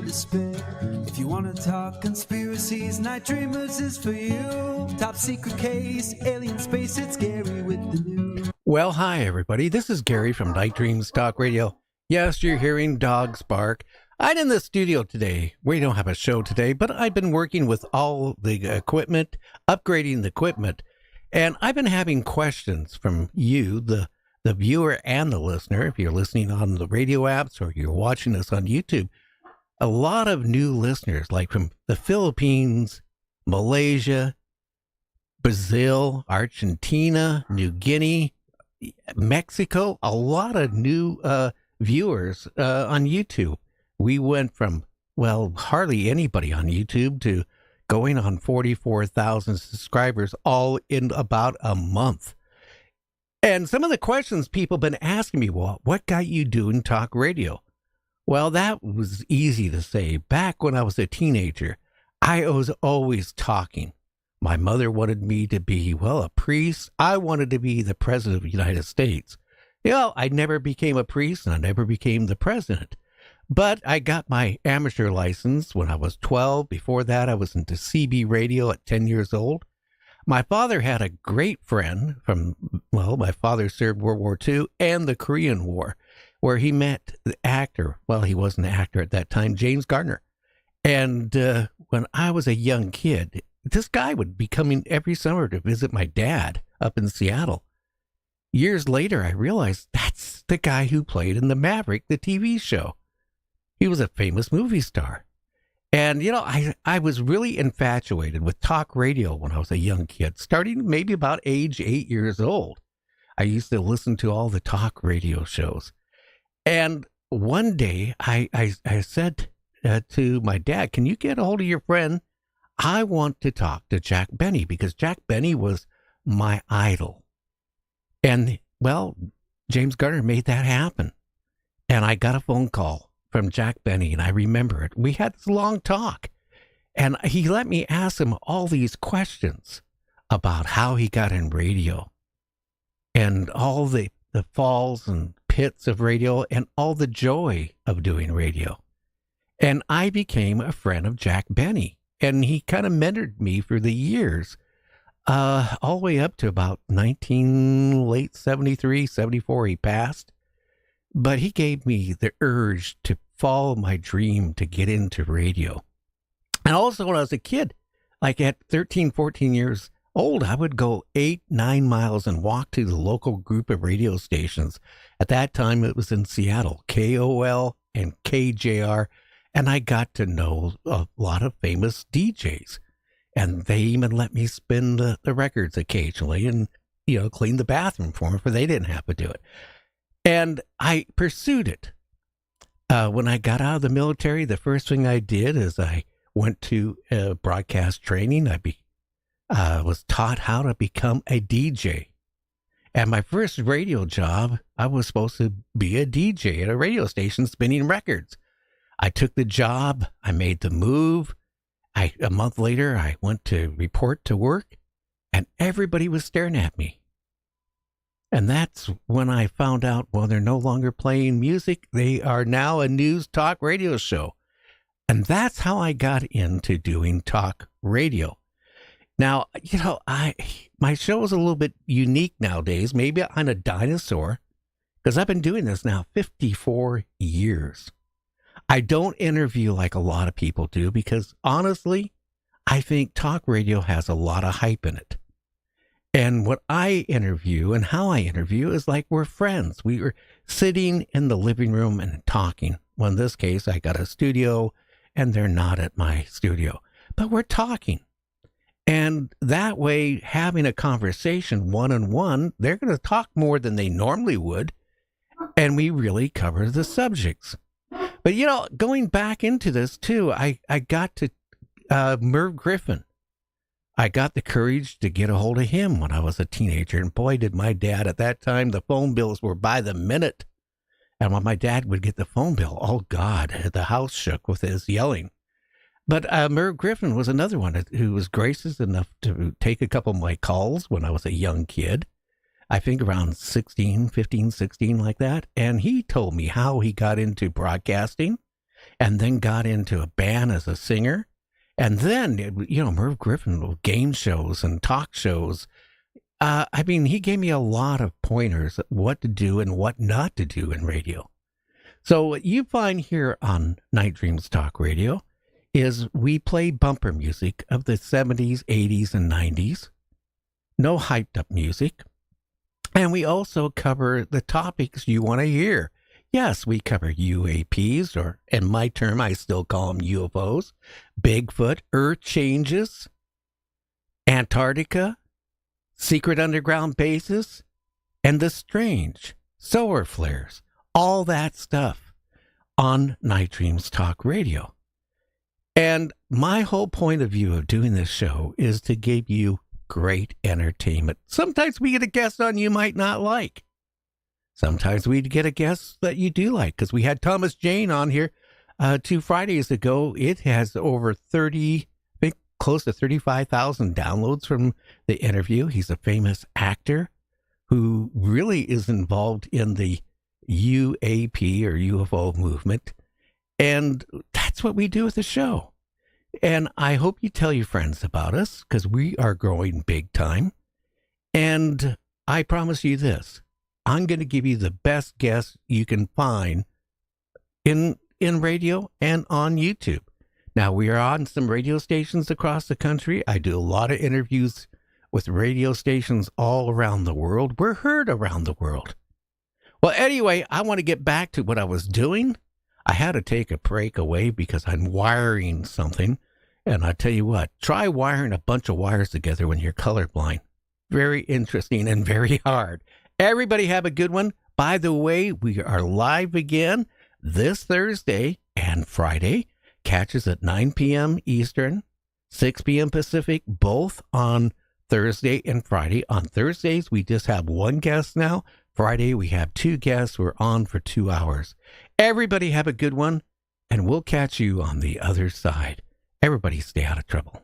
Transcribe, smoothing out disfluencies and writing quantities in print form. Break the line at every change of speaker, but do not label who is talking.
Despair. If you want to talk conspiracies, Night Dreamers is for you. Top secret case, alien space, it's Gary with the news.
Well, hi everybody. This is Gary from Night Dreams Talk Radio. Yes, you're hearing dogs bark. I'm in the studio today. We don't have a show today, but I've been working with all the equipment, upgrading the equipment, and I've been having questions from you, the viewer and the listener. If you're listening on the radio apps or you're watching us on YouTube, a lot of new listeners, like from the Philippines, Malaysia, Brazil, Argentina, New Guinea, Mexico, a lot of new viewers on YouTube. We went from, well, hardly anybody on YouTube to going on 44,000 subscribers all in about a month. And some of the questions people have been asking me, well, what got you doing talk radio? Well, that was easy to say. Back when I was a teenager, I was always talking. My mother wanted me to be, well, a priest. I wanted to be the president of the United States. You know, I never became a priest and I never became the president. But I got my amateur license when I was 12. Before that, I was into CB radio at 10 years old. My father had a great friend from, well, my father served World War II and the Korean War, where he met the actor, well, he wasn't an actor at that time, James Garner. And when I was a young kid, this guy would be coming every summer to visit my dad up in Seattle. Years later, I realized that's the guy who played in The Maverick, the TV show. He was a famous movie star. And, you know, I was really infatuated with talk radio when I was a young kid, starting maybe about age 8 years old. I used to listen to all the talk radio shows. And one day I said to my dad, can you get a hold of your friend? I want to talk to Jack Benny, because Jack Benny was my idol. And, well, James Garner made that happen. And I got a phone call from Jack Benny, and I remember it. We had this long talk, and he let me ask him all these questions about how he got in radio and all the falls and pits of radio and all the joy of doing radio. And I became a friend of Jack Benny, and he kind of mentored me for the years, all the way up to about late 73, 74, he passed. But he gave me the urge to follow my dream to get into radio. And also when I was a kid, like at 13, 14 years old, I would go 8-9 miles and walk to the local group of radio stations. At that time, it was in Seattle, KOL and KJR. And I got to know a lot of famous DJs. And they even let me spin the records occasionally and, you know, clean the bathroom for them, for they didn't have to do it. And I pursued it. When I got out of the military, the first thing I did is I went to broadcast training. I was taught how to become a DJ. And my first radio job, I was supposed to be a DJ at a radio station spinning records. I took the job. I made the move. A month later, I went to report to work, and everybody was staring at me. And that's when I found out, well, they're no longer playing music. They are now a news talk radio show. And that's how I got into doing talk radio. Now, you know, my show is a little bit unique nowadays. Maybe I'm a dinosaur, because I've been doing this now 54 years. I don't interview like a lot of people do, because honestly, I think talk radio has a lot of hype in it. And what I interview and how I interview is like we're friends. We were sitting in the living room and talking. Well, in this case, I got a studio and they're not at my studio, but we're talking. And that way, having a conversation one-on-one, they're going to talk more than they normally would. And we really cover the subjects. But, you know, going back into this too, I got to Merv Griffin. I got the courage to get a hold of him when I was a teenager. And boy, did my dad at that time, the phone bills were by the minute. And when my dad would get the phone bill, oh God, the house shook with his yelling. But Merv Griffin was another one who was gracious enough to take a couple of my calls when I was a young kid. I think around 15, 16, like that. And he told me how he got into broadcasting and then got into a band as a singer. And then, Merv Griffin, game shows and talk shows. He gave me a lot of pointers what to do and what not to do in radio. So what you find here on Night Dreams Talk Radio is we play bumper music of the 70s, 80s, and 90s. No hyped up music. And we also cover the topics you want to hear. Yes, we cover UAPs, or in my term, I still call them UFOs, Bigfoot, Earth changes, Antarctica, secret underground bases, and the strange, solar flares, all that stuff on Night Dreams Talk Radio. And my whole point of view of doing this show is to give you great entertainment. Sometimes we get a guest on you might not like. Sometimes we get a guest that you do like, because we had Thomas Jane on here 2 Fridays ago. It has over 30, I think close to 35,000 downloads from the interview. He's a famous actor who really is involved in the UAP or UFO movement. And that's what we do with the show. And I hope you tell your friends about us, because we are growing big time. And I promise you this. I'm going to give you the best guests you can find in radio and on YouTube. Now, we are on some radio stations across the country. I do a lot of interviews with radio stations all around the world. We're heard around the world. Well, anyway, I want to get back to what I was doing. I had to take a break away because I'm wiring something. And I tell you what, try wiring a bunch of wires together when you're colorblind. Very interesting and very hard. Everybody have a good one. By the way, we are live again this Thursday and Friday. Catch us at 9 p.m. Eastern, 6 p.m. Pacific, both on Thursday and Friday. On Thursdays, we just have one guest now. Friday, we have 2 guests. We're on for 2 hours. Everybody have a good one, and we'll catch you on the other side. Everybody stay out of trouble.